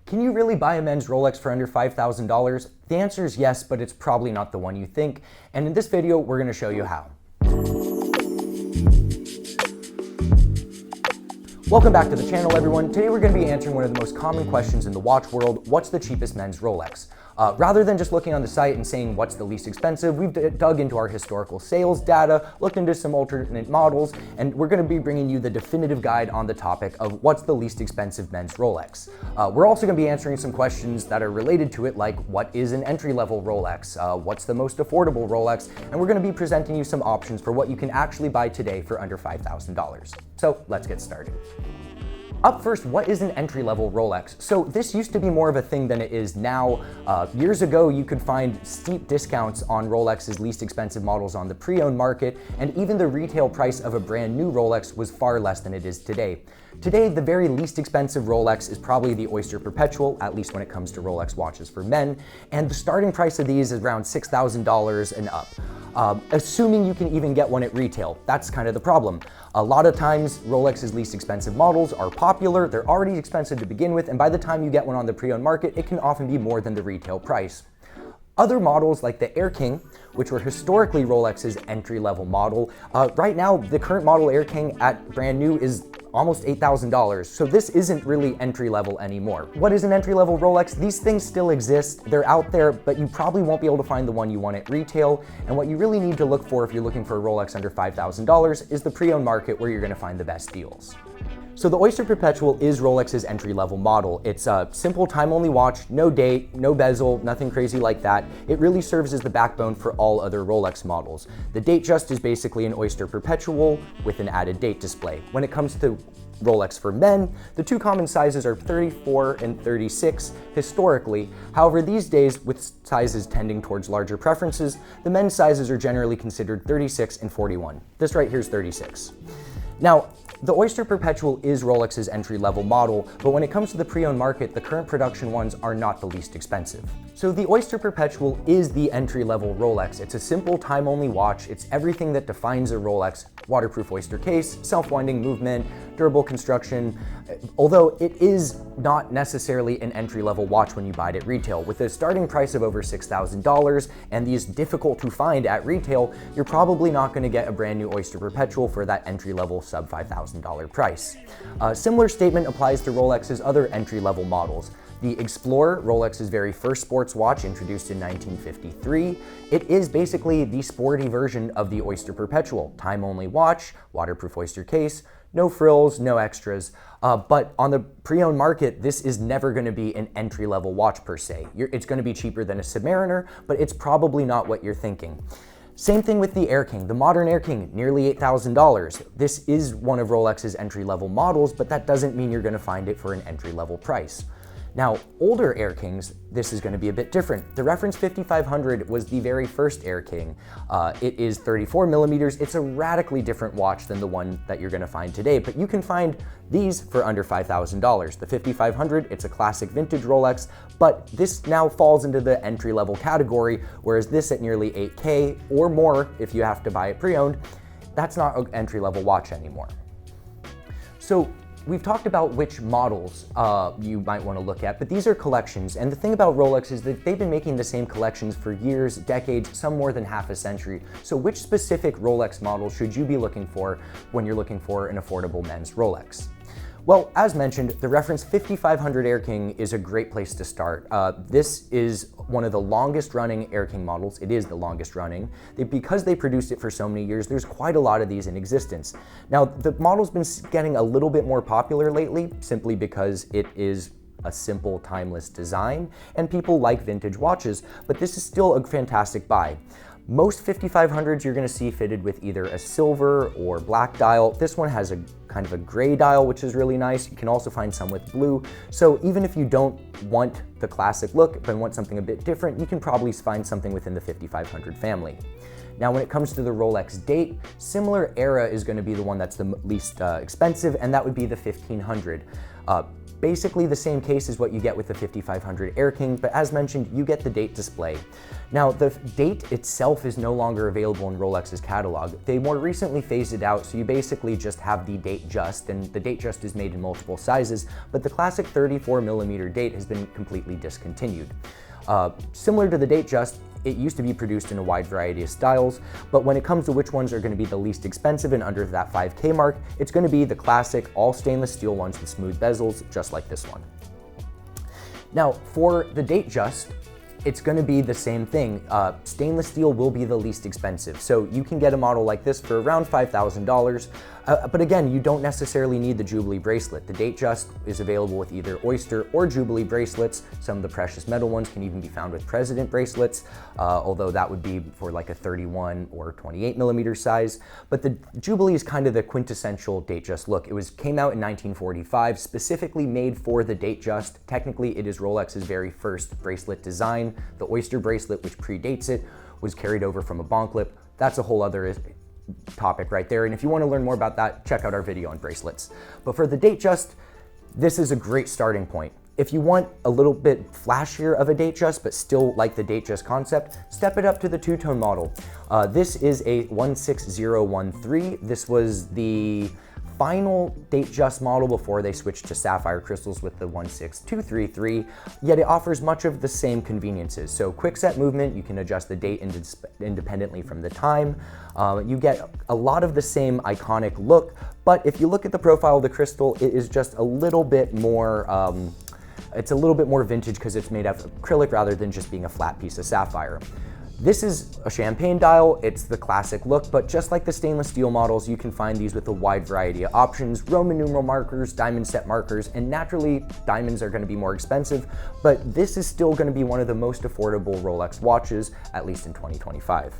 Can you really buy a men's Rolex for under $5,000? The answer is yes, but it's probably not the one you think. And in this video, we're gonna show you how. Welcome back to the channel, everyone. Today we're going to be answering one of the most common questions in the watch world: what's the cheapest men's Rolex? Rather than just looking on the site and saying what's the least expensive, we've dug into our historical sales data, looked into some alternate models, and we're going to be bringing you the definitive guide on the topic of what's the least expensive men's Rolex. We're also going to be answering some questions that are related to it, like what is an entry-level Rolex, what's the most affordable Rolex, and we're going to be presenting you some options for what you can actually buy today for under $5,000. So let's get started. Up first, what is an entry-level Rolex? So this used to be more of a thing than it is now. Years ago, you could find steep discounts on Rolex's least expensive models on the pre-owned market, and even the retail price of a brand new Rolex was far less than it is today. Today, the very least expensive Rolex is probably the Oyster Perpetual, at least when it comes to Rolex watches for men, and the starting price of these is around $6,000 and up. Assuming you can even get one at retail. That's kind of the problem. A lot of times, Rolex's least expensive models are popular, they're already expensive to begin with, and by the time you get one on the pre-owned market, it can often be more than the retail price. Other models like the Air King, which were historically Rolex's entry-level model, right now the current model Air King at brand new is almost $8,000, so this isn't really entry-level anymore. What is an entry-level Rolex? These things still exist, they're out there, but you probably won't be able to find the one you want at retail, and what you really need to look for if you're looking for a Rolex under $5,000 is the pre-owned market, where you're going to find the best deals. So the Oyster Perpetual is Rolex's entry-level model. It's a simple time-only watch, no date, no bezel, nothing crazy like that. It really serves as the backbone for all other Rolex models. The Datejust is basically an Oyster Perpetual with an added date display. When it comes to Rolex for men, the two common sizes are 34 and 36 historically. However, these days, with sizes tending towards larger preferences, the men's sizes are generally considered 36 and 41. This right here is 36. Now, the Oyster Perpetual is Rolex's entry-level model, but when it comes to the pre-owned market, the current production ones are not the least expensive. So the Oyster Perpetual is the entry-level Rolex. It's a simple time-only watch. It's everything that defines a Rolex: waterproof Oyster case, self-winding movement, durable construction, although it is not necessarily an entry-level watch when you buy it at retail. With a starting price of over $6,000 and these difficult to find at retail, you're probably not going to get a brand new Oyster Perpetual for that entry-level sub $5,000 price. A similar statement applies to Rolex's other entry-level models. The Explorer, Rolex's very first sports watch, introduced in 1953, it is basically the sporty version of the Oyster Perpetual. Time-only watch, waterproof Oyster case, no frills, no extras. But on the pre-owned market, this is never going to be an entry-level watch per se. It's going to be cheaper than a Submariner, but it's probably not what you're thinking. Same thing with the Air King. The modern Air King, nearly $8,000. This is one of Rolex's entry-level models, but that doesn't mean you're going to find it for an entry-level price. Now, older Air Kings, this is going to be a bit different. The reference 5500 was the very first Air King. It is 34 millimeters. It's a radically different watch than the one that you're going to find today, but you can find these for under $5,000. The 5500, it's a classic vintage Rolex, but this now falls into the entry-level category, whereas this at nearly $8K or more, if you have to buy it pre-owned, that's not an entry-level watch anymore. So we've talked about which models you might want to look at, but these are collections, and the thing about Rolex is that they've been making the same collections for years, decades, some more than half a century. So which specific Rolex model should you be looking for when you're looking for an affordable men's Rolex? Well, as mentioned, the reference 5500 Air King is a great place to start. This is one of the longest running Air King models. It is the longest running. Because they produced it for so many years, there's quite a lot of these in existence. Now, the model's been getting a little bit more popular lately, simply because it is a simple, timeless design, and people like vintage watches, but this is still a fantastic buy. Most 5500s you're going to see fitted with either a silver or black dial. This one has a kind of a gray dial, which is really nice. You can also find some with blue. So even if you don't want the classic look but want something a bit different, you can probably find something within the 5500 family. Now, when it comes to the Rolex Date, similar era is going to be the one that's the least expensive, and that would be the 1500. basically the same case as what you get with the 5500 Air King, but as mentioned, you get the date display. Now, the date itself is no longer available in Rolex's catalog. They more recently phased it out, so you basically just have the Datejust, and the Datejust is made in multiple sizes, but the classic 34mm date has been completely discontinued. Similar to the Datejust, it used to be produced in a wide variety of styles, but when it comes to which ones are going to be the least expensive and under that 5K mark, it's going to be the classic all stainless steel ones with smooth bezels, just like this one. Now, for the Datejust, it's going to be the same thing. Stainless steel will be the least expensive. So you can get a model like this for around $5,000. But again, you don't necessarily need the Jubilee bracelet. The Datejust is available with either Oyster or Jubilee bracelets. Some of the precious metal ones can even be found with President bracelets, although that would be for like a 31 or 28mm size. But the Jubilee is kind of the quintessential Datejust look. It came out in 1945, specifically made for the Datejust. Technically, it is Rolex's very first bracelet design. The Oyster bracelet, which predates it, was carried over from a bonk clip. That's a whole other topic right there. And if you want to learn more about that, check out our video on bracelets. But for the Datejust, this is a great starting point. If you want a little bit flashier of a Datejust, but still like the Datejust concept, step it up to the two-tone model. This is a 16013. This was the final Datejust model before they switched to sapphire crystals with the 16233, yet it offers much of the same conveniences. So quick set movement, you can adjust the date independently from the time. You get a lot of the same iconic look, but if you look at the profile of the crystal, it is just a little bit more, it's a little bit more vintage because it's made out of acrylic rather than just being a flat piece of sapphire. This is a champagne dial, it's the classic look, but just like the stainless steel models, you can find these with a wide variety of options, Roman numeral markers, diamond set markers, and naturally, diamonds are going to be more expensive, but this is still going to be one of the most affordable Rolex watches, at least in 2025.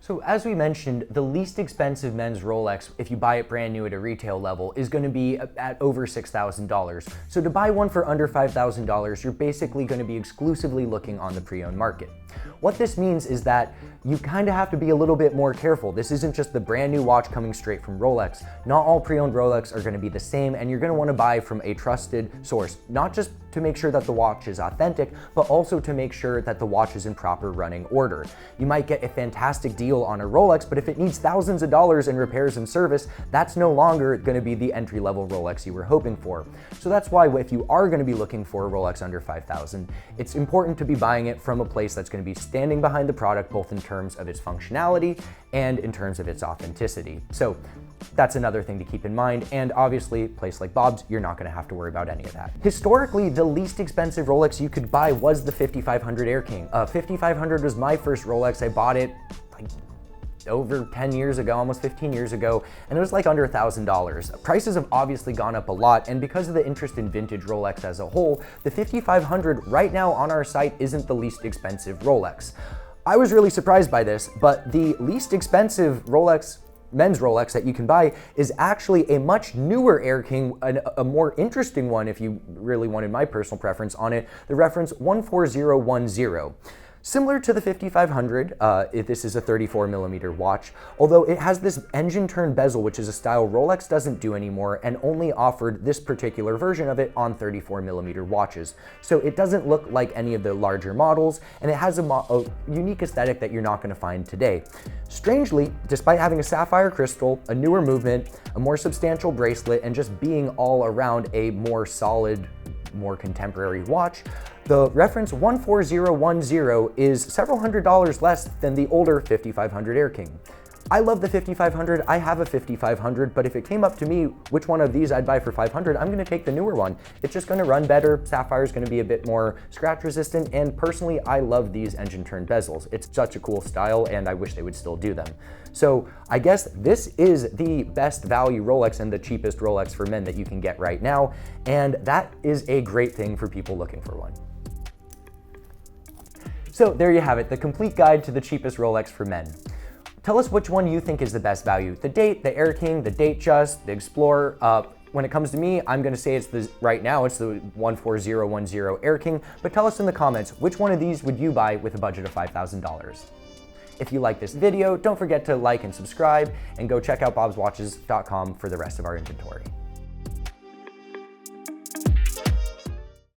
So as we mentioned, the least expensive men's Rolex, if you buy it brand new at a retail level, is going to be at over $6,000. So to buy one for under $5,000, you're basically going to be exclusively looking on the pre-owned market. What this means is that you kind of have to be a little bit more careful. This isn't just the brand new watch coming straight from Rolex. Not all pre-owned Rolex are going to be the same, and you're going to want to buy from a trusted source, not just to make sure that the watch is authentic, but also to make sure that the watch is in proper running order. You might get a fantastic deal on a Rolex, but if it needs thousands of dollars in repairs and service, that's no longer going to be the entry-level Rolex you were hoping for. So that's why if you are going to be looking for a Rolex under $5,000, it's important to be buying it from a place that's going to be standing behind the product, both in terms of its functionality and in terms of its authenticity. So that's another thing to keep in mind, and obviously, a place like Bob's, you're not going to have to worry about any of that. Historically, the least expensive Rolex you could buy was the 5500 Air King. 5500 was my first Rolex. I bought it like over 10 years ago, almost 15 years ago, and it was like under $1,000. Prices have obviously gone up a lot, and because of the interest in vintage Rolex as a whole, the 5500 right now on our site isn't the least expensive Rolex. I was really surprised by this, but the least expensive men's Rolex that you can buy is actually a much newer Air King, a more interesting one if you really wanted my personal preference on it, the reference 14010. Similar to the 5500, this is a 34mm watch, although it has this engine turn bezel, which is a style Rolex doesn't do anymore and only offered this particular version of it on 34mm watches. So it doesn't look like any of the larger models, and it has a unique aesthetic that you're not going to find today. Strangely, despite having a sapphire crystal, a newer movement, a more substantial bracelet, and just being all around a more solid, more contemporary watch, the reference 14010 is several $100s less than the older 5500 Air King. I love the 5500, I have a 5500, but if it came up to me which one of these I'd buy for $500, I'm gonna take the newer one. It's just gonna run better, Sapphire's gonna be a bit more scratch resistant, and personally, I love these engine turn bezels. It's such a cool style, and I wish they would still do them. So I guess this is the best value Rolex and the cheapest Rolex for men that you can get right now, and that is a great thing for people looking for one. So there you have it, the complete guide to the cheapest Rolex for men. Tell us which one you think is the best value. The Date, the Air King, the Datejust, the Explorer. When it comes to me, I'm gonna say right now it's the 14010 Air King, but tell us in the comments, which one of these would you buy with a budget of $5,000? If you like this video, don't forget to like and subscribe, and go check out bobswatches.com for the rest of our inventory.